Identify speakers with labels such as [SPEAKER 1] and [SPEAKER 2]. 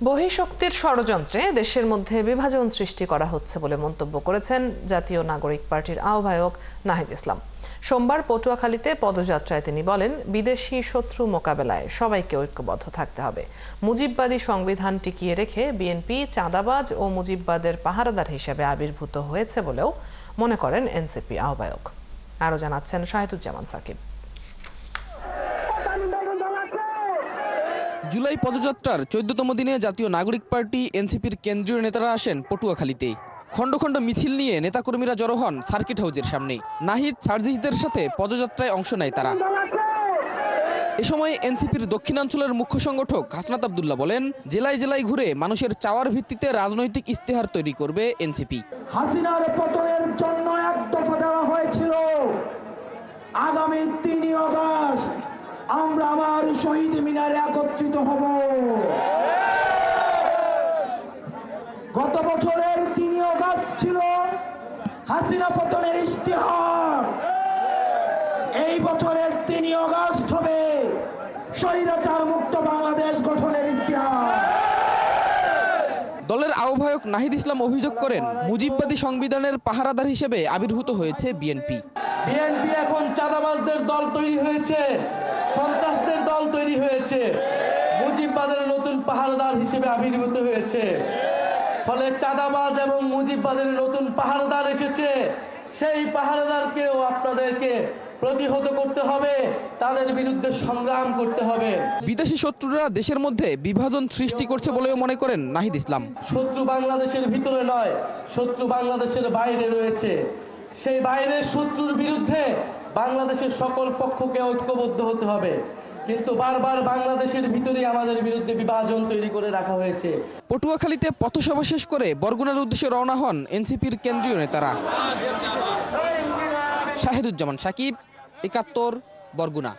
[SPEAKER 1] বহিঃশক্তির ষড়যন্ত্রে দেশের মধ্যে বিভাজন সৃষ্টি করা হচ্ছে বলে মন্তব্য করেছেন জাতীয় নাগরিক পার্টির আহ্বায়ক নাহিদ ইসলাম। সোমবার পটুয়াখালীতে পদযাত্রায় তিনি বলেন, বিদেশি শত্রু মোকাবেলায় সবাইকে ঐক্যবদ্ধ থাকতে হবে। মুজিববাদী সংবিধান টিকিয়ে রেখে বিএনপি চাঁদাবাজ ও মুজিববাদের পাহারাদার হিসেবে আবির্ভূত হয়েছে বলেও মনে করেন এনসিপি আহ্বায়ক। আরও জানাচ্ছেন শাহিদুজ্জামান সাকিব।
[SPEAKER 2] জুলাই পদযাত্রার 14তম দিনে জাতীয় নাগরিক পার্টি এনসিপির কেন্দ্রীয় নেতারা আসেন পটুয়াখালীতে। খণ্ড খণ্ড মিছিল নিয়ে নেতাকর্মীরা জড়ো হন সার্কিট হাউজের সামনে। নাহিদ সার্জিসদের সাথে পদযাত্রায় অংশ নেয় তারা। এ সময় এনসিপির দক্ষিণাঞ্চলের মুখ্য সংগঠক হাসনাত আব্দুল্লাহ বলেন, জেলায় জেলায় ঘুরে মানুষের চাওয়ার ভিত্তিতে রাজনৈতিক ইস্তেহার তৈরি করবে এনসিপি।
[SPEAKER 3] হাসিনার পতনের জন্য এক দফা দেওয়া হয়েছিল, আগামী 3 আগস্ট আমরা আবার শহীদ মিনারে একত্রিত হব। গত বছরের 3 আগস্ট ছিল হাসিনা পতনের ইস্তেহার, এই বছরের 3 আগস্ট হবে স্বৈরাচার মুক্ত বাংলাদেশ গঠনের ইস্তেহার।
[SPEAKER 2] দলের আহ্বায়ক নাহিদ ইসলাম অভিযোগ করেন, মুজিববাদী সংবিধানের পাহারাদার হিসেবে আবির্ভূত হয়েছে বিএনপি।
[SPEAKER 4] বিএনপি এখন চাঁদাবাজদের দল তৈরি হয়েছে, সন্ত্রাসদের দল তৈরি হয়েছে, মুজিববাদের নতুন পাহারাদার হিসেবে আবির্ভূত হয়েছে। ফলে চাঁদাবাজ এবং মুজিববাদের নতুন পাহারাদার এসেছে, সেই পাহারাদারকেও আপনাদেরকে প্রতিহত করতে হবে, তাদের বিরুদ্ধে সংগ্রাম করতে হবে।
[SPEAKER 2] বিদেশি শত্রুরা দেশের মধ্যে বিভাজন সৃষ্টি করছে বলেও মনে করেন নাহিদ ইসলাম।
[SPEAKER 4] শত্রু বাংলাদেশের ভিতরে নয়, শত্রু বাংলাদেশের বাইরে রয়েছে। সেই বাইরের শত্রুর বিরুদ্ধে বাংলাদেশের সকল পক্ষকে ঐক্যবদ্ধ হতে হবে, কিন্তু বারবার বাংলাদেশের ভিতরেই আমাদের বিরুদ্ধে বিভাজন তৈরি করে রাখা হয়েছে।
[SPEAKER 2] পটুয়াখালীতে পথসভা শেষ করে বরগুনার উদ্দেশ্যে রওনা হন এনসিপির কেন্দ্রীয় নেতারা। শাহিদুজ্জামান সাকিব, ৭১, বরগুনা।